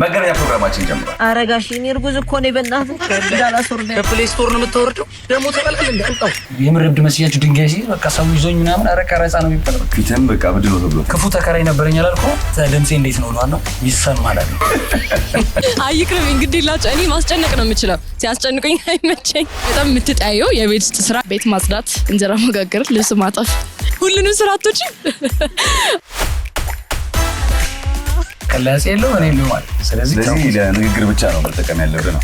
መገናኛ ፕሮግራማችን ጀምሯል። አረጋሽ እኔ እርጉዝ እኮ ነኝ። በእናትህ ዳላሶር ነው ከፕሌይ ስቶር ነው የምታወርደው። ደግሞ ተበልከል እንዳልጣው የምርብድ መስያችሁ ድንጋይ ሲል በቃ ሰው ይዞኝ ምናምን አረ ቀረጻ ነው የሚባለው። ፊትም በቃ ብድሎ ተብሎ ክፉ ተከራይ ነበረኝ አላልኩህ? ድምጼ እንዴት ነው ነው ይሰማል አይደል? አይክረም እንግዲህ ላጭ እኔ ማስጨነቅ ነው የምችለው። ሲያስጨንቁኝ አይመቸኝ። በጣም የምትጠያየው የቤት ውስጥ ስራ፣ ቤት ማጽዳት፣ እንጀራ መጋገር፣ ልብስ ማጠፍ፣ ሁሉንም ስራቶች ቀላጽ የለው እኔ ነው ማለት። ስለዚህ ለንግግር ብቻ ነው መጠቀም ያለብን ነው።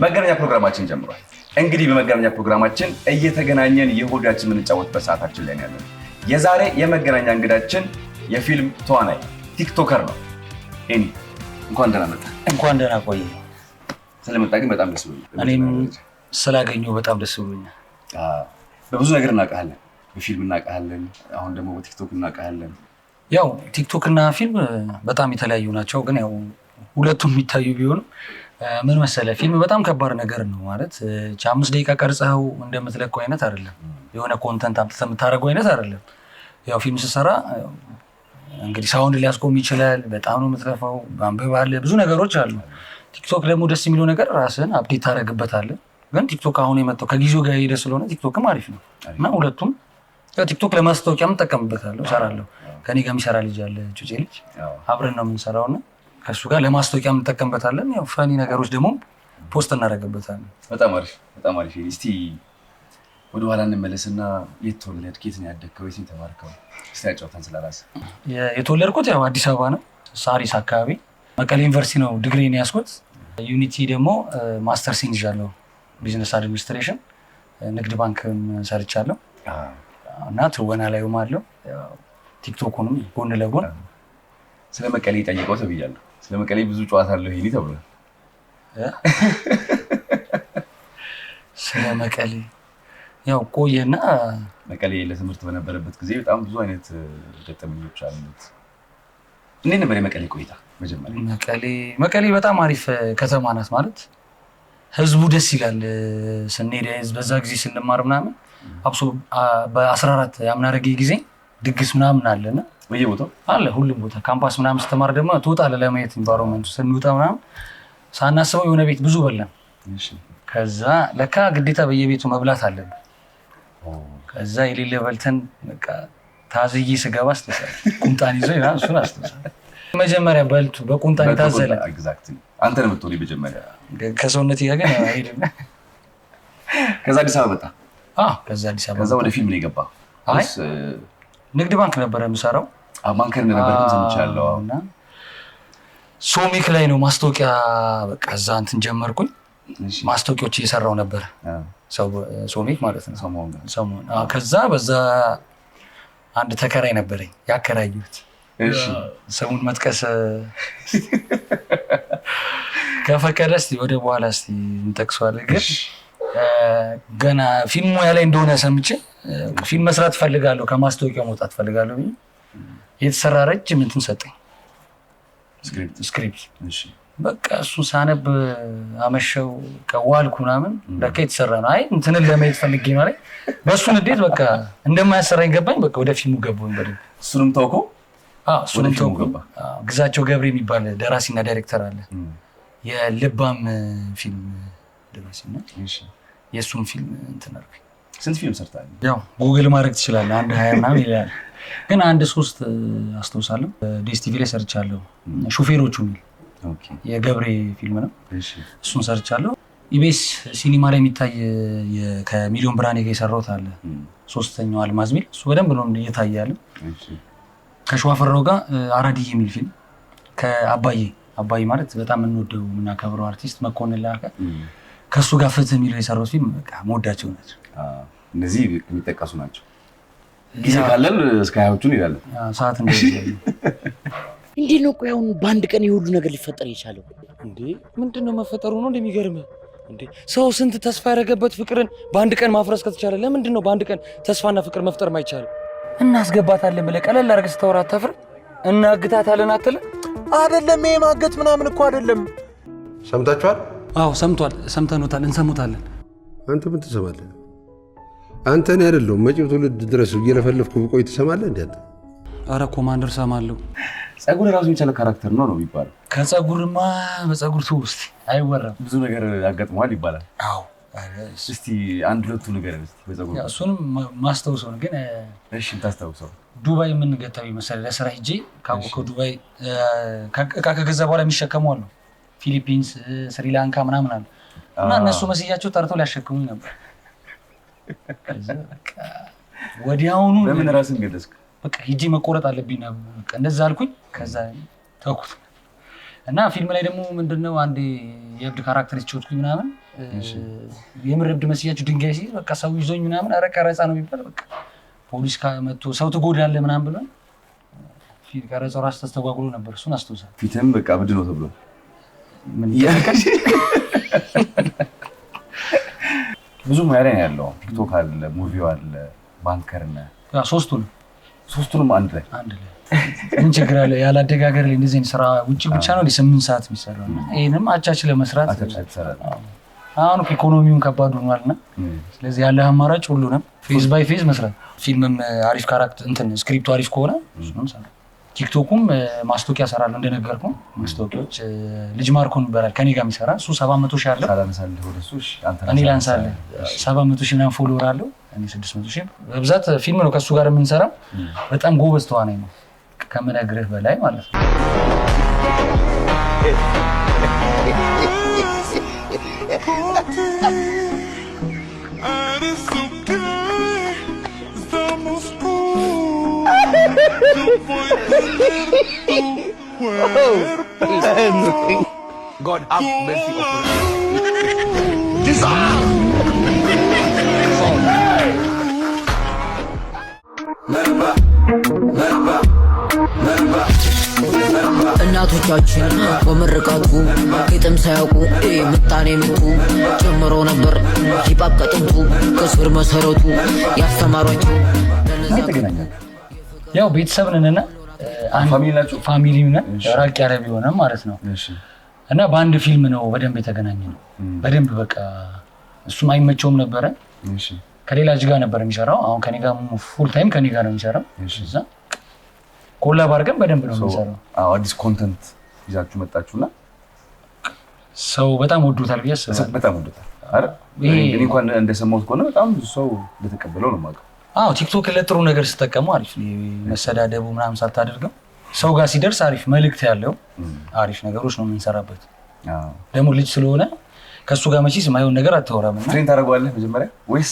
መገናኛ ፕሮግራማችን ጀምሯል። እንግዲህ በመገናኛ ፕሮግራማችን እየተገናኘን የሆዳችን የምንጫወትበት ሰዓታችን ላይ ያለን የዛሬ የመገናኛ እንግዳችን የፊልም ተዋናይ ቲክቶከር ነው። ኤኒ እንኳን ደህና መጣ። እንኳን ደህና ቆይ። ስለመጣ ግን በጣም ደስ ብሎኛል። እኔም ስላገኘሁ በጣም ደስ ብሎኛል። በብዙ ነገር እናውቃለን፣ በፊልም እናውቃለን፣ አሁን ደግሞ በቲክቶክ እናውቃለን። ያው ቲክቶክ እና ፊልም በጣም የተለያዩ ናቸው፣ ግን ያው ሁለቱም የሚታዩ ቢሆንም ምን መሰለህ ፊልም በጣም ከባድ ነገር ነው ማለት 5 ደቂቃ ቀርጸኸው እንደምትለቀው አይነት አይደለም። የሆነ ኮንተንት አምጥተህ የምታደርገው አይነት አይደለም። ያው ፊልም ስትሰራ እንግዲህ ሳውንድ ሊያስቆም ይችላል፣ በጣም ነው የምትለፋው፣ ማንበብ አለ፣ ብዙ ነገሮች አሉ። ቲክቶክ ደግሞ ደስ የሚለው ነገር ራስህን አፕዴት ታደርግበታለህ። ግን ቲክቶክ አሁን የመጣው ከጊዜው ጋር ሄደ ስለሆነ ቲክቶክም አሪፍ ነው እና ሁለቱም ያው ቲክቶክ ለማስታወቂያም እጠቀምበታለሁ፣ እሰራለሁ። ከኔ ጋር የሚሰራ ልጅ አለ፣ ጩጬ ልጅ፣ አብረን ነው የምንሰራውና ከሱ ጋር ለማስታወቂያ እንጠቀምበታለን። ያው ፈኒ ነገሮች ደግሞ ፖስት እናደርግበታለን። በጣም አሪፍ በጣም አሪፍ። እስቲ ወደ ኋላ እንመለስና የት ተወለድክ? የት ነው ያደግከው? የት ነው የተማርከው? እስቲ አጫውተን ስለራስህ። የተወለድኩት ያው አዲስ አበባ ነው፣ ሳሪስ አካባቢ። መቀሌ ዩኒቨርሲቲ ነው ዲግሪን ያስኩት። ዩኒቲ ደግሞ ማስተርስ ይዣለሁ፣ ቢዝነስ አድሚኒስትሬሽን። ንግድ ባንክም ሰርቻለሁ እና ትወና ላይም አለው። ቲክቶኩንም ጎን ለጎን። ስለ መቀሌ ጠይቀው ተብያለሁ። ስለ መቀሌ ብዙ ጨዋታ አለው ይሄ ተብሏል። ስለ መቀሌ ያው ቆየና መቀሌ ለትምህርት በነበረበት ጊዜ በጣም ብዙ አይነት ገጠመኞች አሉት። እንዴት ነበር የመቀሌ ቆይታ? መጀመሪያ መቀሌ በጣም አሪፍ ከተማ ናት። ማለት ህዝቡ ደስ ይላል። ስንሄድ በዛ ጊዜ ስንማር ምናምን አብሶ በ14 ያምናረጌ ጊዜ ድግስ ምናምን አለና በየቦታው አለ፣ ሁሉም ቦታ ካምፓስ ምናምን ስትማር ደግሞ ትወጣለህ ለማየት ኢንቫይሮንመንቱ። ስንወጣ ምናምን ሳናስበው የሆነ ቤት ብዙ በላን። ከዛ ለካ ግዴታ በየቤቱ መብላት አለብን። ከዛ የሌለ በልተን በቃ ታዝዬ ስገባ አስተሳሰብ ቁምጣን ይዞ ይላል። እሱን አስተሳሰብ መጀመሪያ በልቱ በቁምጣን ታዘለ። ኤግዛክትሊ አንተ ነው የምትወሪ መጀመሪያ። ከሰውነት ጋር አይደለም። ከዛ አዲስ አበባ መጣ። ከዛ አዲስ አበባ። ከዛ ወደ ፊልም ነው የገባው? አይ ንግድ ባንክ ነበረ የምሰራው። ባንከር እንደነበርኩኝ ሰምቻለሁ። እና ሶሚክ ላይ ነው ማስታወቂያ በቃ እዛ እንትን ጀመርኩኝ። ማስታወቂያዎች እየሰራው ነበር ሶሚክ ማለት ነው። ሰሞን ከዛ በዛ አንድ ተከራይ ነበረኝ ያከራዩት። ስሙን መጥቀስ ከፈቀደ እስኪ ወደ በኋላ እስኪ እንጠቅሰዋለን። ግን ገና ፊልም ሙያ ላይ እንደሆነ ሰምቼ ፊልም መስራት ፈልጋለሁ፣ ከማስታወቂያ መውጣት ፈልጋለሁ ብዬ የተሰራ ረጅም እንትን ሰጠኝ ስክሪፕት። በቃ እሱን ሳነብ አመሸው ከዋልኩ ምናምን ለካ የተሰራ ነው። አይ እንትንን ለማየት ፈልጌ ማለት በእሱን እንዴት በቃ እንደማያሰራኝ ገባኝ። በቃ ወደ ፊልሙ ገባሁኝ በደንብ። እሱንም ታውቀው? እሱንም ታውቀው። ግዛቸው ገብሬ የሚባል ደራሲና ዳይሬክተር አለ፣ የልባም ፊልም ደራሲና። የእሱን ፊልም እንትን አልኩኝ። ስንት ፊልም ሰርታል? ያው ጉግል ማድረግ ትችላለህ። 1 20 ምናምን ይላል፣ ግን 1 3 አስታውሳለሁ። ዲኤስቲቪ ላይ ሰርቻለሁ። ሹፌሮቹ የሚል የገብሬ ፊልም ነው። እሱን ሰርቻለሁ። ኢቢኤስ ሲኒማ ላይ የሚታይ ከሚሊዮን ብርሃኔ ጋር የሰራሁት አለ፣ 3ኛው አልማዝ ሚል። እሱ በደንብ ነው እየታየ ያለ። ከሸዋፈራው ጋር አራድዬ የሚል ፊልም ከአባዬ ማለት በጣም የምንወደው የምናከብረው አርቲስት መኮንን ላቀ ከእሱ ጋር ፍትህ የሚለው የሰራሁት ፊልም በቃ መወዳቸው ናቸው። እነዚህ የሚጠቀሱ ናቸው። ጊዜ ካለን እስከ 20ዎቹ እንሄዳለን። ሰዓት እንደዚህ እንዴት ነው ቆይ አሁን በአንድ ቀን የሁሉ ነገር ሊፈጠር የቻለው? እንዴ ምንድነው መፈጠሩ ነው እንደሚገርም። እንዴ ሰው ስንት ተስፋ ያደረገበት ፍቅርን በአንድ ቀን ማፍረስ ከተቻለ ለምንድን ነው በአንድ ቀን ተስፋና ፍቅር መፍጠር ማይቻለው? እናስገባታለን ብለህ ቀለል አድርገህ ስታወራ አታፍርም? እናግታታለን አትልም? አይደለም ይሄ ማገት ምናምን እኮ አይደለም። ሰምታችኋል? አዎ ሰምቷል፣ ሰምተኖታል፣ እንሰሙታለን። አንተ ምን ትሰማለህ? አንተ እኔ አይደለሁም መጪው ትውልድ ድረስ እየለፈለፍኩ ብቆይ ትሰማለህ እንዴ? አንተ አረ ኮማንደር ሰማለሁ። ጸጉር ራሱ የቻለ ካራክተር ነው የሚባለው። ከጸጉርማ በጸጉር ውስጥ አይወራም። ብዙ ነገር ያጋጥመዋል ይባላል። አዎ እስቲ አንድ ሁለቱ ነገር እስቲ በጸጉር እሱንም ማስታውሰው ነው። ግን እሺ ታስታውሰው ዱባይ የምንገታው ይመስላል። ለስራ ሂጄ ካወቀው ዱባይ ከገዛ በኋላ የሚሸከሙ አሉ። ፊሊፒንስ፣ ስሪላንካ ምናምን አሉ እና እነሱ መስያቸው ጠርተው ሊያሸክሙኝ ነበር። ወዲያውኑ ለምን ራስን ገለጽክ? በቃ ሂጄ መቆረጥ አለብኝ ነው በቃ እንደዛ አልኩኝ። ከዛ ተውኩት እና ፊልም ላይ ደግሞ ምንድነው አንዴ የእብድ ካራክተር ሲጮትኩኝ ምናምን የምር እብድ መስያቸው ድንጋይ ሲይዝ በቃ ሰው ይዞኝ ምናምን ኧረ ቀረጻ ነው የሚባል በቃ ፖሊስ መጥቶ ሰው ትጎዳለህ ምናምን ብሎ ፊልም ቀረጻው ራስ ተስተጓጉሎ ነበር። እሱን አስተውሳለሁ። ፊትም በቃ እብድ ነው ተብሎ ብዙ ሙያ ላይ ያለው ቲክቶክ አለ፣ ሙቪው አለ፣ ባንከርና ሶስቱንም አንድ ላይ ምን ችግር አለ? ያላደጋገር ላይ እንደዚህ ስራ ውጪ ብቻ ነው 8 ሰዓት የሚሰራው እና ይሄንም አቻችለ መስራት አሁን ኢኮኖሚውን ከባድ ሆኗልና ስለዚህ ያለ አማራጭ ሁሉንም ፌዝ ባይ ፌዝ መስራት። ፊልምም አሪፍ ካራክተር እንትን ስክሪፕቱ አሪፍ ከሆነ እሱንም ሰራ። ቲክቶኩም ማስታወቂያ ሰራለሁ እንደነገርኩ ማስታወቂያዎች ልጅ ማርኮን ይባላል ከኔ ጋር የሚሰራ እሱ 700,000 አለው። ሳላነሳልህ ወደሱ እኔ ላንሳለህ 700,000 ምናምን ፎሎወር አለው። እኔ 600,000 በብዛት ፊልም ነው ከሱ ጋር የምንሰራው። በጣም ጎበዝ ተዋናይ ነው ከምነግርህ በላይ ማለት ነው። God have mercy upon እናቶቻችን በምርቃቱ ግጥም ሳያውቁ ምጣኔ ምቱ ጨምሮ ነበር ሂፓፕ ከጥንቱ ከስር መሰረቱ ያስተማሯቸው። ያው ቤተሰብ ነንና ፋሚሊ ነን ራቅ ያለ ቢሆንም ማለት ነው። እና በአንድ ፊልም ነው በደንብ የተገናኘ ነው። በደንብ በቃ እሱም አይመቸውም ነበረ። ከሌላ ልጅ ጋር ነበር የሚሰራው። አሁን ከኔ ጋር ፉል ታይም ከኔ ጋር ነው የሚሰራው። እዛ ኮላብ አድርገን በደንብ ነው የሚሰራው። አዲስ ኮንተንት ይዛችሁ መጣችሁና ሰው በጣም ወዶታል ብዬ አስባለሁ። በጣም ወዶታል አይደል? እኔ እንኳን እንደሰማሁት ከሆነ በጣም ብዙ ሰው እንደተቀበለው ነው የማውቀው። አዎ ቲክቶክ ለጥሩ ነገር ስትጠቀሙ አሪፍ መሰዳደቡ ምናምን ሳታደርገው ሰው ጋር ሲደርስ አሪፍ መልእክት ያለው አሪፍ ነገሮች ነው የምንሰራበት። ደግሞ ልጅ ስለሆነ ከሱ ጋር መቼስ የማይሆን ነገር አታወራም። እና ትሬን ታደርገዋለህ መጀመሪያ ወይስ?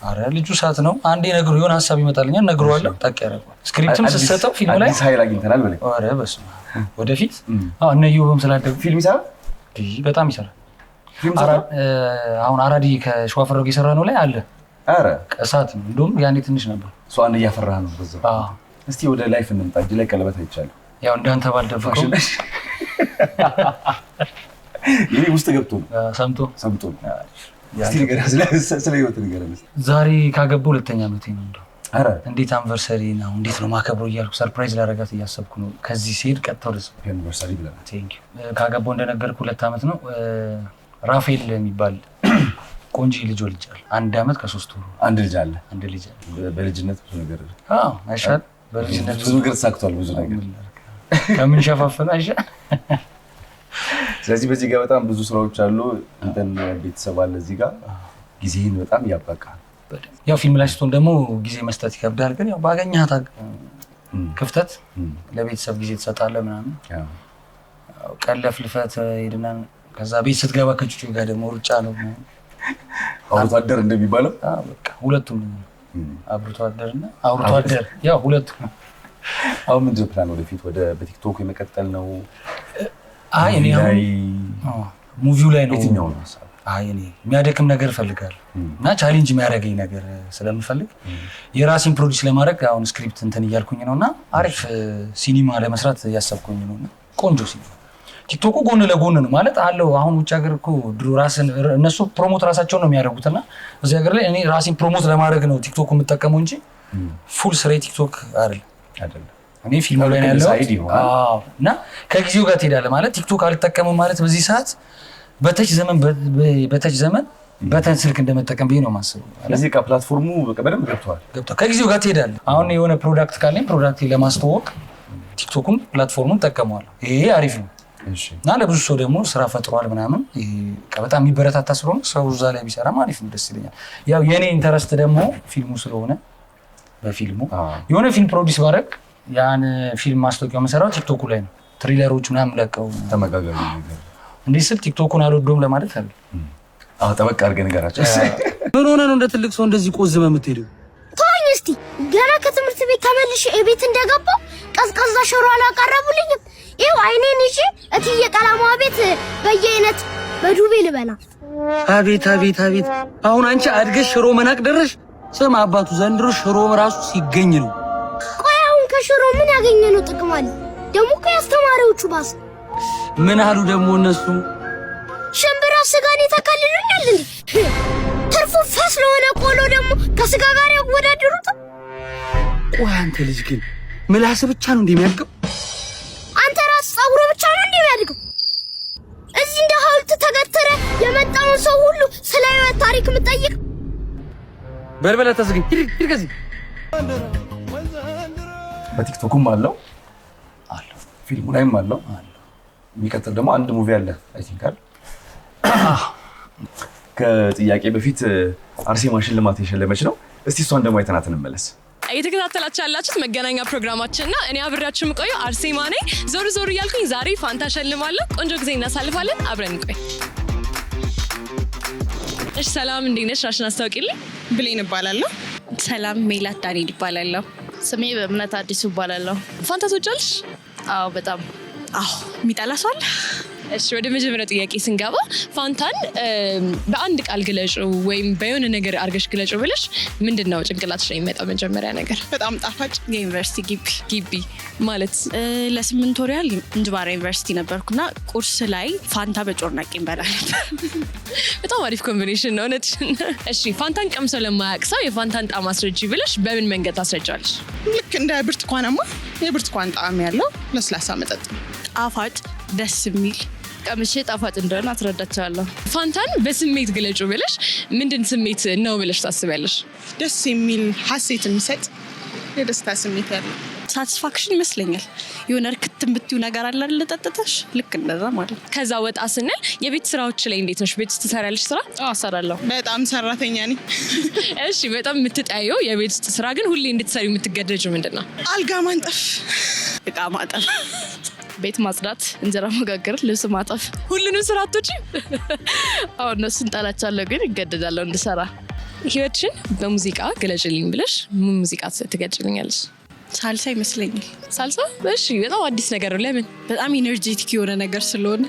አረ ልጁ ሰዓት ነው አንዴ ነገሩ የሆነ ሀሳብ ይመጣልኛል እነግረዋለሁ። ጠቅ ያደርገዋል። ስክሪፕትም ስትሰጠው ፊልም ላይ አዲስ ኃይል አግኝተናል በለኝ። አረ በስመ አብ ወደፊት እነ ዩብም ስላደጉ ፊልም ይሰራል። በጣም ይሰራል። አሁን አራዲ ከሸዋፈረው የሰራ ነው ላይ አለ። አረ እሳት ነው። እንደውም ያኔ ትንሽ ነበር። ሰው አንድ እያፈራህ ነው በዛው። እስቲ ወደ ላይፍ እንምጣ። እጅ ላይ ቀለበት አይቻለሁ። ያው እንዳንተ ባልደፈቀው ይሄ ውስጥ ገብቶ ነው ሰምቶ እስቲ ነገር ስለ ህይወት ነገር ነው። ዛሬ ካገባሁ 2ኛ ዓመቴ ነው። እንደው አረ እንዴት አንቨርሰሪ ነው እንዴት ነው ማከብረው እያልኩ ሰርፕራይዝ ላደርጋት እያሰብኩ ነው። ከዚህ ሲሄድ ቀጥታ ወደሱ አንቨርሰሪ ብለናል። ቴንክ ዩ። ካገባሁ እንደነገርኩ 2 ዓመት ነው። ራፌል የሚባል ቆንጆ ልጅ ወልጃለሁ። 1 ዓመት ከ3 ወር። አንድ ልጅ አለ። በልጅነት ብዙ ነገር አይሻል። በልጅነት ብዙ ነገር ተሳክቷል። ብዙ ነገር ከምን ሸፋፈን አይሻል። ስለዚህ በዚህ ጋር በጣም ብዙ ስራዎች አሉ። እንትን ቤተሰብ አለ እዚህ ጋር ጊዜህን በጣም ያባቃል። ያው ፊልም ላይ ስትሆን ደግሞ ጊዜ መስጠት ይከብዳል። ግን ያው ባገኘሃት ክፍተት ለቤተሰብ ጊዜ ትሰጣለህ ምናምን። ያው ቀለፍልፈት ሄድና ከዛ ቤት ስትገባ ከጩጩ ጋር ደግሞ ሩጫ ነው። አብሮት አደር እንደሚባለው በቃ ሁለቱም አብሮት አደርና አብሮት አደር ያው ሁለቱም። አሁን ምንድን ነው ፕላን ወደፊት? ወደ በቲክቶክ የመቀጠል ነው? አይ እኔ ሙቪው ላይ ነው። የትኛው ነው ሀሳብ? አይ እኔ የሚያደክም ነገር እፈልጋለሁ እና ቻሌንጅ የሚያደርገኝ ነገር ስለምፈልግ የራሴን ፕሮዲውስ ለማድረግ አሁን ስክሪፕት እንትን እያልኩኝ ነውና አሪፍ ሲኒማ ለመስራት እያሰብኩኝ ነውና ቆንጆ ሲኒማ ቲክቶኩ ጎን ለጎን ነው ማለት አለው። አሁን ውጭ ሀገር እኮ ድሮ ራስን እነሱ ፕሮሞት ራሳቸው ነው የሚያደርጉትና እዚህ ሀገር ላይ እኔ ራሴን ፕሮሞት ለማድረግ ነው ቲክቶክ የምጠቀመው እንጂ ፉል ስሬ ቲክቶክ አይደለም። እኔ ፊልሙ ላይ ነው ያለው። እና ከጊዜው ጋር ትሄዳለህ ማለት ቲክቶክ አልጠቀምም ማለት በዚህ ሰዓት በተች ዘመን በተን ስልክ እንደመጠቀም ብዬ ነው የማስበው። ስለዚህ ከፕላትፎርሙ በደንብ ገብቷል። ከጊዜው ጋር ትሄዳለህ። አሁን የሆነ ፕሮዳክት ካለኝ ፕሮዳክት ለማስተዋወቅ ቲክቶክን ፕላትፎርሙን እጠቀመዋለሁ። ይሄ አሪፍ ነው እና ለብዙ ሰው ደግሞ ስራ ፈጥሯል ምናምን በጣም የሚበረታታ ስለሆነ ሰው እዛ ላይ ቢሰራም አሪፍ ነው፣ ደስ ይለኛል። ያው የኔ ኢንተረስት ደግሞ ፊልሙ ስለሆነ በፊልሙ የሆነ ፊልም ፕሮዲስ ባደርግ ያን ፊልም ማስታወቂያው መሰራው ቲክቶኩ ላይ ነው። ትሪለሮች ምናምን ለቀው ተመጋጋሚ ነገር እንዴ ስል ቲክቶኩን አልወደውም ለማለት አይደል። ጠበቅ አድርገህ ንገራቸው። ምን ሆነ ነው እንደ ትልቅ ሰው እንደዚህ ቆዝመህ የምትሄደው? ተወኝ እስቲ። ገና ከትምህርት ቤት ተመልሼ ቤት እንደገባው ቀዝቃዛ ሽሮ አላቀረቡልኝም። ይኸው አይኔን ይዤ እትዬ ቀለሟ ቤት በየአይነት በዱቤ ልበላ። አቤት አቤት አቤት! አሁን አንቺ አድገሽ ሽሮ መናቅ ደረሽ። ስም አባቱ ዘንድሮ ሽሮ ራሱ ሲገኝ ነው። ቆይ አሁን ከሽሮ ምን ያገኘነው ጥቅም አለ? ደግሞ እኮ ያስተማሪዎቹ ባስ ምን አሉ ደግሞ እነሱ? ሽምብራ ስጋን ይተካልሉኛል እንዴ? ትርፉ ፈስ ለሆነ ቆሎ ደግሞ ከስጋ ጋር ያወዳድሩት። ቆይ አንተ ልጅ ግን ምላስ ብቻ ነው እንደሚያድገው? አንተ ራስ ጸጉሩ ብቻ ነው እንደሚያድገው? እዚህ እንደ ሐውልት ተገተረ የመጣውን ሰው ሁሉ ስለ ህይወት ታሪክ የምጠይቅ በልበላ ተዝግኝ ሂድ ከዚህ። በቲክቶኩም አለው ፊልሙ ላይም አለው። የሚቀጥል ደግሞ አንድ ሙቪ አለ አይ ቲንክ አይደል? ከጥያቄ በፊት አርሴማ ሽልማት የሸለመች ነው። እስቲ እሷን ደግሞ አይተናት እንመለስ። እየተከታተላችሁ ያላችሁት መገናኛ ፕሮግራማችን ነው። እኔ አብሬያችሁ የምቆየው አርሴማ ነኝ። ዞር ዞር እያልኩኝ ዛሬ ፋንታ ሸልማለሁ። ቆንጆ ጊዜ እናሳልፋለን። አብረን እንቆይ። እሺ ሰላም፣ እንዴት ነሽ? ራስሽን አስታውቂልኝ። ብሌን እባላለሁ። ሰላም፣ ሜላት ዳንኤል ይባላለሁ። ስሜ በእምነት አዲሱ እባላለሁ። ፋንታ ትወጃለሽ? አዎ በጣም። አዎ የሚጠላ ሰው አለ? እሺ ወደ መጀመሪያው ጥያቄ ስንገባ ፋንታን በአንድ ቃል ግለጩ ወይም በየሆነ ነገር አድርገሽ ግለጩ ብለሽ ምንድነው ጭንቅላትሽ ላይ የሚመጣው መጀመሪያ ነገር? በጣም ጣፋጭ የዩኒቨርሲቲ ግቢ ማለት ለ8 ወር ያህል እንጅባራ ዩኒቨርሲቲ ነበርኩና ቁርስ ላይ ፋንታ በጮርናቄ እንበላ ነበር። በጣም አሪፍ ኮምቢኔሽን ነው እውነትሽን። እሺ ፋንታን ቀምሰው ለማያውቅ ሰው የፋንታን ጣዕም አስረጂ ብለሽ በምን መንገድ ታስረጃለሽ? ልክ እንደ ብርቱካናማ የብርቱካን ጣዕም ያለው ለስላሳ መጠጥ፣ ጣፋጭ ደስ የሚል ቀምሼ ጣፋጭ እንደሆነ አስረዳቸዋለሁ። ፋንታን በስሜት ግለጩ ብለሽ ምንድን ስሜት ነው ብለሽ ታስቢያለሽ? ደስ የሚል ሀሴት የሚሰጥ የደስታ ስሜት ያለው ሳቲስፋክሽን ይመስለኛል። የሆነ እርክት የምትይው ነገር አለ አይደል? ጠጥተሽ ልክ እንደዛ ማለት። ከዛ ወጣ ስንል የቤት ስራዎች ላይ እንዴት ነሽ? ቤት ውስጥ ትሰሪያለሽ ስራ? አዎ እሰራለሁ። በጣም ሰራተኛ ነኝ። እሺ በጣም የምትጠየው የቤት ውስጥ ስራ ግን ሁሌ እንድትሰሪው የምትገደጂው ምንድን ነው? አልጋ ማንጠፍ፣ እቃ ማጠብ፣ ቤት ማጽዳት፣ እንጀራ መጋገር፣ ልብስ ማጠፍ። ሁሉንም ስራ አትወጪ? አዎ እነሱን ጠላቻለሁ ግን እገደዳለሁ እንድሰራ። ህይወትሽን በሙዚቃ ግለጭልኝ ብለሽ ምን ሙዚቃ ትገልጭልኛለሽ? ሳልሳ ይመስለኛል። ሳልሳ? እሺ በጣም አዲስ ነገር ነው። ለምን? በጣም ኢነርጄቲክ የሆነ ነገር ስለሆነ።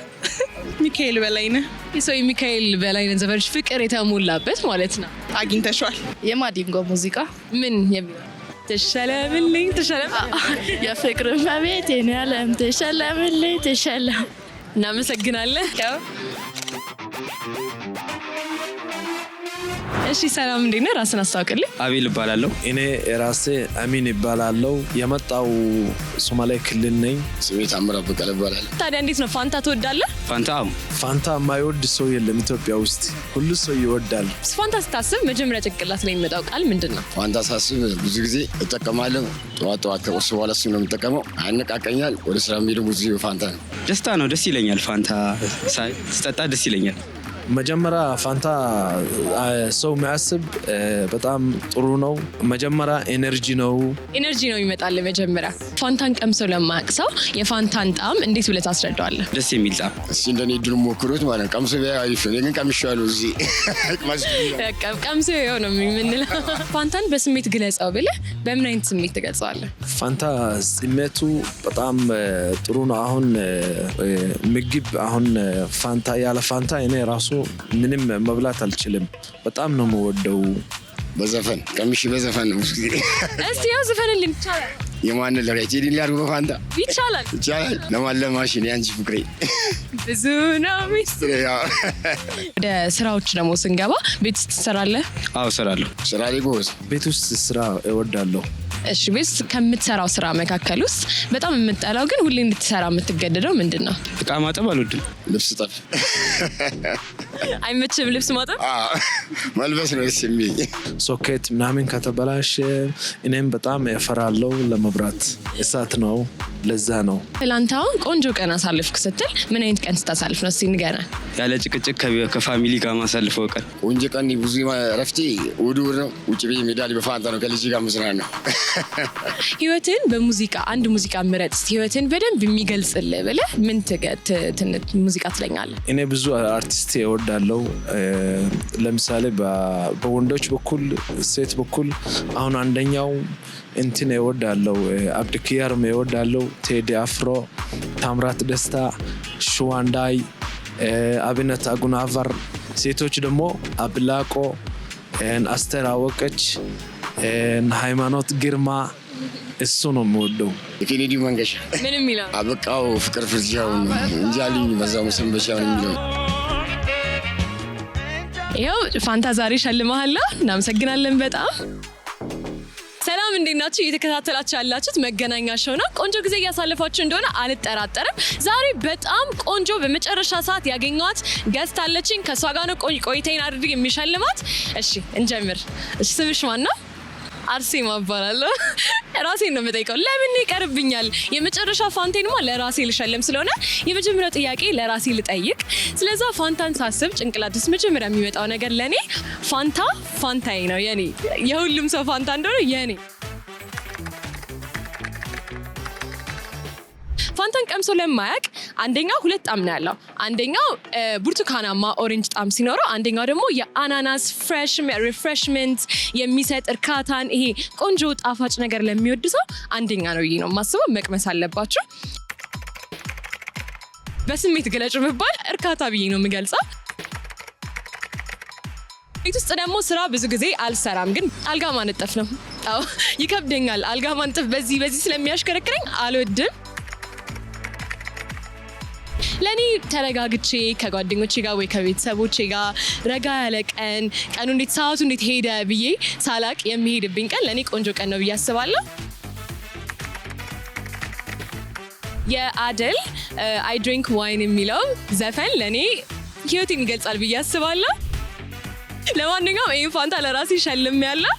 ሚካኤል በላይነህ የሰው የሚካኤል በላይነህ ዘፈንሽ ፍቅር የተሞላበት ማለት ነው። አግኝተሽዋል? የማዲንጎ ሙዚቃ ምን የሚለው? ተሸለምልኝ ተሸለም የፍቅር መቤት የኔ ዓለም ተሸለምልኝ ተሸለም። እናመሰግናለን። እሺ ሰላም፣ እንዴት ነህ? ራስን አስታውቅልኝ። አቤል እባላለሁ። እኔ ራሴ አሚን እባላለሁ። የመጣው ሶማሌ ክልል ነኝ። ስሜ ታምራ በቀለ እባላለሁ። ታዲያ እንዴት ነው ፋንታ ትወዳለህ? ፋንታ የማይወድ ሰው የለም ኢትዮጵያ ውስጥ፣ ሁሉ ሰው ይወዳል። ፋንታ ስታስብ መጀመሪያ ጭንቅላት ላይ የሚመጣው ቃል ምንድን ነው? ፋንታ ሳስብ ብዙ ጊዜ እጠቀማለሁ። ጠዋት ከቁርስ በኋላ እሱን ነው የምጠቀመው። ያነቃቀኛል። ወደ ስራ የሚሄደው ብዙ ፋንታ ነው። ደስታ ነው፣ ደስ ይለኛል። ፋንታ ስጠጣ ደስ ይለኛል። መጀመሪያ ፋንታ ሰው የሚያስብ በጣም ጥሩ ነው። መጀመሪያ ኤነርጂ ነው ይመጣል። መጀመሪያ ፋንታን ቀምሰው ለማያውቅ ሰው የፋንታን ጣዕም እንዴት ብለህ ታስረዳዋለህ? ደስ የሚል ጣዕም። እስኪ እንደኔ ድር ሞክሩት ማለት ነው። ቀምሰው ቢያ አሪፍ ነው። ግን ቀምሼዋለሁ እዚህ ቀምሰው ነው የምንለው። ፋንታን በስሜት ግለጸው ብለህ በምን አይነት ስሜት ትገልጸዋለህ? ፋንታ ስሜቱ በጣም ጥሩ ነው። አሁን ምግብ አሁን ፋንታ ያለ ፋንታ እኔ ራሱ ምንም መብላት አልችልም። በጣም ነው የምወደው። በዘፈን ቀምሼ በዘፈን ነው። እስቲ ያው ዘፈንልን የማን ለራይት ዲን ሊያርጉ ፋንታ ይቻላል ለማለማሽ ነው አንቺ ፍቅሬ ብዙ ነው ሚስጥር። ወደ ስራዎች ደግሞ ስንገባ ቤት ውስጥ ትሰራለህ? አዎ እሰራለሁ። ስራ ላይ ጎበዝ። ቤት ውስጥ ስራ እወዳለሁ። እሺ ቤት ከምትሰራው ስራ መካከል ውስጥ በጣም የምትጠላው ግን ሁሌ እንድትሰራ የምትገደደው ምንድን ነው? እቃ ማጠብ አልወድም። ልብስ ጠፍ አይመችም? ልብስ ማጠብ መልበስ ነው ደስ የሚል። ሶኬት ምናምን ከተበላሸ እኔም በጣም እፈራለሁ። ለመብራት እሳት ነው፣ ለዛ ነው። ትላንታውን ቆንጆ ቀን አሳልፍክ ስትል ምን አይነት ቀን ስታሳልፍ ነው? እስኪ ንገረን። ያለ ጭቅጭቅ ከፋሚሊ ጋር ማሳልፈው ቀን ቆንጆ ቀን ብዙ ረፍቴ ውድውር ነው። ውጭ ቤት ሜዳሊ በፋንታ ነው ከልጅ ጋር መስራት ነው። ህይወትን በሙዚቃ አንድ ሙዚቃ ምረጥ እስቲ ህይወትን በደንብ የሚገልጽልህ ብለህ ምን ሙዚቃ ትለኛለህ? እኔ ብዙ አርቲስት እወዳለሁ። ለምሳሌ በወንዶች በኩል ሴት በኩል አሁን አንደኛው እንትን እወዳለሁ፣ አብዱኪያርም እወዳለሁ፣ ቴዲ አፍሮ፣ ታምራት ደስታ፣ ሽዋንዳይ፣ አብነት አጉናቨር። ሴቶች ደግሞ አብላቆ፣ አስተር አወቀች፣ ሃይማኖት ግርማ። እሱ ነው የምወደው። የኬኔዲ መንገሻ ምንም ይላል አበቃው ፍቅር ፍርጃው እንጃልኝ በዛው መሰንበሻው ነው የሚለው። ይኸው ፋንታ ዛሬ ሸልመሃል። እናመሰግናለን በጣም። ሰላም እንዴት ናችሁ? እየተከታተላችሁ ያላችሁት መገናኛ ሾው ነው። ቆንጆ ጊዜ እያሳለፋችሁ እንደሆነ አልጠራጠርም። ዛሬ በጣም ቆንጆ በመጨረሻ ሰዓት ያገኘኋት ገስት አለችኝ። ከሷ ጋር ነው ቆይታዬን አድርጌ የሚሸልማት። እሺ እንጀምር። እሺ ስምሽ ማን ነው? አርሴማ እባላለሁ። ራሴን ነው የምጠይቀው፣ ለምን ይቀርብኛል? የመጨረሻ ፋንቴንማ ለራሴ ልሸለም ስለሆነ የመጀመሪያው ጥያቄ ለራሴ ልጠይቅ። ስለዛ ፋንታን ሳስብ ጭንቅላትስ መጀመሪያ የሚመጣው ነገር ለኔ ፋንታዬ ነው። የኔ የሁሉም ሰው ፋንታ እንደሆነ የኔ ፋንታን ቀምሶ ለማያውቅ አንደኛው ሁለት ጣዕም ነው ያለው። አንደኛው ብርቱካናማ ኦሬንጅ ጣዕም ሲኖረው፣ አንደኛው ደግሞ የአናናስ ፍሬሽ ሪፍሬሽመንት የሚሰጥ እርካታን፣ ይሄ ቆንጆ ጣፋጭ ነገር ለሚወድ ሰው አንደኛ ነው ብዬ ነው የማስበው። መቅመስ አለባችሁ። በስሜት ገለጭ መባል እርካታ ብዬ ነው የምገልጸው። ቤት ውስጥ ደግሞ ስራ ብዙ ጊዜ አልሰራም፣ ግን አልጋ ማነጠፍ ነው። አዎ ይከብደኛል። አልጋ ማንጠፍ በዚህ ስለሚያሽከረክረኝ አልወድም። ለኔ ተረጋግቼ ከጓደኞቼ ጋር ወይ ከቤተሰቦቼ ጋር ረጋ ያለ ቀኑ እንዴት ሰዓቱ እንዴት ሄደ ብዬ ሳላቅ የሚሄድብኝ ቀን ለኔ ቆንጆ ቀን ነው ብዬ አስባለሁ። የአደል አይ ድሪንክ ዋይን የሚለው ዘፈን ለኔ ህይወቴን ይገልጻል ብዬ አስባለሁ። ለማንኛውም ይሄን ፋንታ ለራሴ ሸልሜያለሁ፣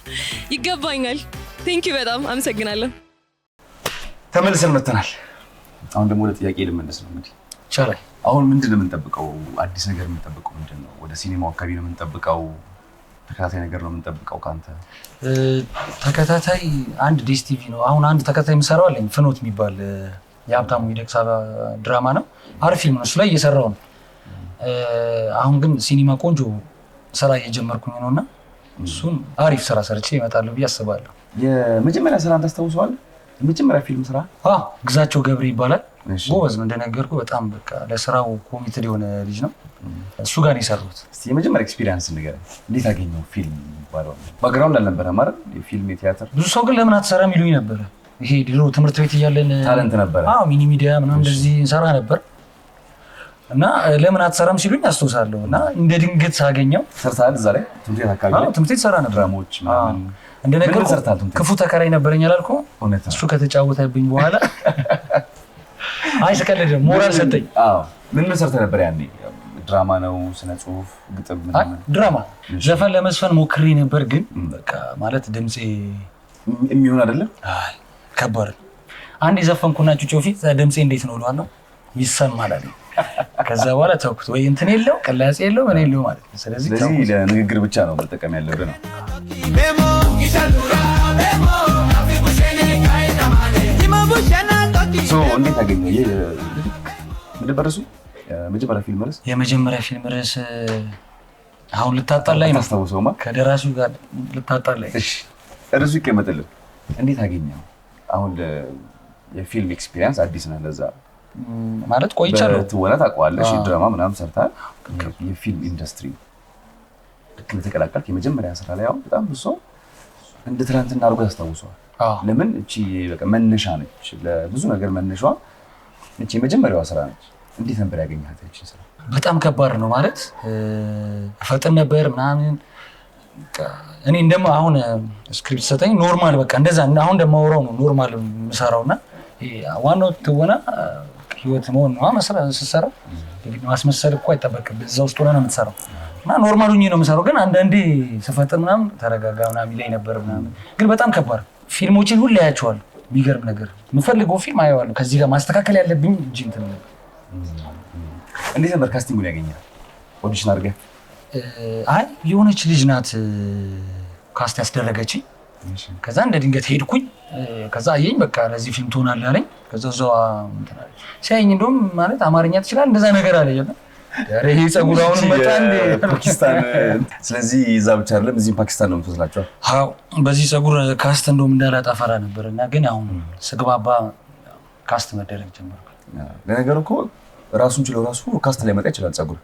ይገባኛል። ቴንኪው በጣም አመሰግናለሁ። ተመልሰን መጥተናል። አሁን ደግሞ ወደ ጥያቄ ልመለስ ነው እንግዲህ ይቻላል። አሁን ምንድን ነው የምንጠብቀው? አዲስ ነገር የምንጠብቀው ምንድን ነው? ወደ ሲኒማው አካባቢ ነው የምንጠብቀው? ተከታታይ ነገር ነው የምንጠብቀው ካንተ? ተከታታይ አንድ ዲስ ቲቪ ነው አሁን አንድ ተከታታይ የምሰራው አለኝ፣ ፍኖት የሚባል የሀብታሙ ይደቅሳ ድራማ ነው። አሪፍ ፊልም ነው፣ እሱ ላይ እየሰራው ነው። አሁን ግን ሲኒማ ቆንጆ ስራ እየጀመርኩኝ ነውና እሱን አሪፍ ስራ ሰርቼ እመጣለሁ ብዬ አስባለሁ። የመጀመሪያ ስራን ታስታውሰዋለህ? የመጀመሪያ ፊልም ስራ? ግዛቸው ገብሬ ይባላል። ጎበዝ ነው እንደነገርኩህ፣ በጣም በቃ ለስራው ኮሚትድ የሆነ ልጅ ነው። እሱ ጋር ነው የሰሩት። እስቲ የመጀመሪያ ኤክስፒሪየንስ ንገረኝ። እንዴት አገኘው ፊልም ይባላል? ባክግራውንድ አልነበረም ማለት የፊልም የቲያትር? ብዙ ሰው ግን ለምን አትሰራም ይሉኝ ነበር። ይሄ ድሮ ትምህርት ቤት እያለን ታለንት ነበር። ሚኒ ሚዲያ ምናምን እንደዚህ እንሰራ ነበር እና ለምን አትሰራም ሲሉኝ አስታውሳለሁ። እና እንደ ድንገት ሳገኘው ሰርተሃል እዛ ላይ ትምህርት ቤት አካባቢ? ትምህርት ቤት ሰራ ነበር። ድራማዎች ምናምን እንደነገርኩህ ክፉ ተከራይ ነበረኝ አላልኩህ? እሱ ከተጫወተብኝ በኋላ አይ ስቀልድ ሞራል ሰጠኝ። ምን ሰርተህ ነበር ያኔ? ድራማ ነው? ስነ ጽሁፍ፣ ግጥም ምናምን? ድራማ። ዘፈን ለመስፈን ሞክሬ ነበር፣ ግን በቃ ማለት ድምጼ የሚሆን አይደለም። አይ ከባድ። አንድ የዘፈንኩና ጩጮ ፊት ድምጼ እንዴት ነው እለዋለሁ፣ ይሰማል አለኝ። ከዛ በኋላ ተውኩት። ወይ እንትን የለው ቅላጼ የለው ምን የለው ማለት ነው። ስለዚህ ለንግግር ብቻ ነው መጠቀም ያለብህ ነው። እንዴት አገኘው? ምንድን በርሱ የመጀመሪያ ፊልም ርዕስ? የመጀመሪያ ፊልም ርዕስ አሁን ልታጣላኝ ነው። ታስታውሰውማ? ከደራሲው ጋር ልታጣላኝ። እሺ ርዕሱ ይቀመጥልን። እንዴት አገኘው? አሁን የፊልም ኤክስፒሪየንስ አዲስ ነህ ለዛ ማለት ቆይቻለሁ። ትወና ታውቀዋለሽ፣ ድራማ ምናምን ሰርተሃል። የፊልም ኢንዱስትሪ ልክ እንደተቀላቀልክ የመጀመሪያ ስራ ላይ አሁን በጣም ብዙ ሰው እንደ ትናንትና አድርጎ ያስታውሰዋል። ለምን እቺ በቃ መነሻ ነች ለብዙ ነገር መነሻዋ እቺ መጀመሪያዋ ስራ ነች። እንዴት ነበር ያገኛት እቺ ስራ? በጣም ከባድ ነው ማለት ፈጥን ነበር ምናምን እኔ እንደማ አሁን ስክሪፕት ሰጠኝ ኖርማል በቃ እንደዛ አሁን እንደማወራው ነው ኖርማል የምሰራውና ዋናው ትወና ህይወት መሆን ነው መስራ ማስመሰል እኮ አይጠበቅብህ እዛ ውስጥ ሆነህ ነው የምትሰራው እና ኖርማል ሆኜ ነው የምሰራው ግን አንዳንዴ ስፈጥን ምናምን ተረጋጋ ምናምን ይለኝ ነበር ምናምን ግን በጣም ከባድ ፊልሞችን ሁሉ ያያቸዋለሁ የሚገርም ነገር የምፈልገው ፊልም አየዋለሁ ከዚህ ጋር ማስተካከል ያለብኝ እንጂ እንትን ነው። እንዴት ነበር ካስቲንጉን ያገኘው? ኦዲሽን አድርገህ? አይ የሆነች ልጅ ናት ካስት ያስደረገችኝ ከዛ እንደ ድንገት ሄድኩኝ ከዛ አየኝ በቃ ለዚህ ፊልም ትሆናለህ አለኝ ከዛ እዛው ሲያየኝ እንደውም ማለት አማርኛ ትችላለህ እንደዛ ነገር አለ ይላል ይሄ ጸጉር አሁን መጣ እንደ ፓኪስታን ስለዚህ እዛ ብቻ አይደለም እዚህም ፓኪስታን ነው የምትወስላቸው? አዎ በዚህ ጸጉር ካስት እንደውም እንዳላጣፈራ ነበርና ግን አሁን ስግባባ ካስት መደረግ ጀመርኩ። ለነገሩ እኮ ራሱን ችሎ ራሱ ካስት ላይ መጣ ይችላል ጸጉር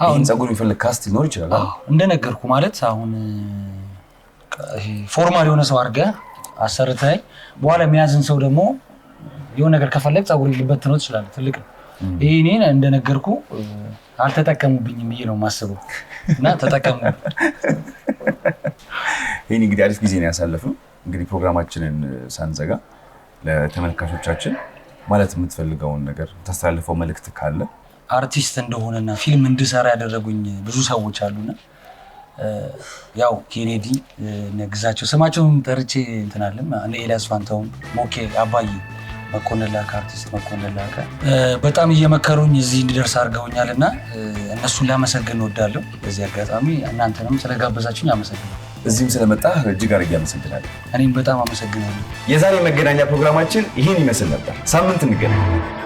አሁን ጸጉር የሚፈልግ ካስት ሊኖር ይችላል። አዎ እንደነገርኩ ማለት አሁን ፎርማል የሆነ ሰው አድርገህ አሰርተህ በኋላ የሚያዝን ሰው ደግሞ የሆነ ነገር ከፈለግ ጸጉር ሊበት ነው ይችላል ትልቅ ይሄ እኔን እንደነገርኩ አልተጠቀሙብኝም ብዬ ነው የማስበው እና ተጠቀሙ። ይሄን እንግዲህ አሪፍ ጊዜ ነው ያሳለፍነው። እንግዲህ ፕሮግራማችንን ሳንዘጋ ለተመልካቾቻችን ማለት የምትፈልገውን ነገር ታስተላልፈው መልእክት ካለ? አርቲስት እንደሆነና ፊልም እንድሰራ ያደረጉኝ ብዙ ሰዎች አሉና ያው ኬኔዲ ነግዛቸው ስማቸውን ጠርቼ እንትናለም እኔ ኤልያስ ፋንታውን ሞኬ አባይ መኮንላካ አርቲስት መኮንላካ በጣም እየመከሩኝ እዚህ እንድደርስ አድርገውኛልና እነሱን ላመሰግን እወዳለሁ። በዚህ አጋጣሚ እናንተንም ስለጋበዛችሁኝ አመሰግናለሁ። እዚህም ስለመጣ እጅግ አድርጌ አመሰግናለሁ። እኔም በጣም አመሰግናለሁ። የዛሬ መገናኛ ፕሮግራማችን ይህን ይመስል ነበር። ሳምንት እንገናኛለን።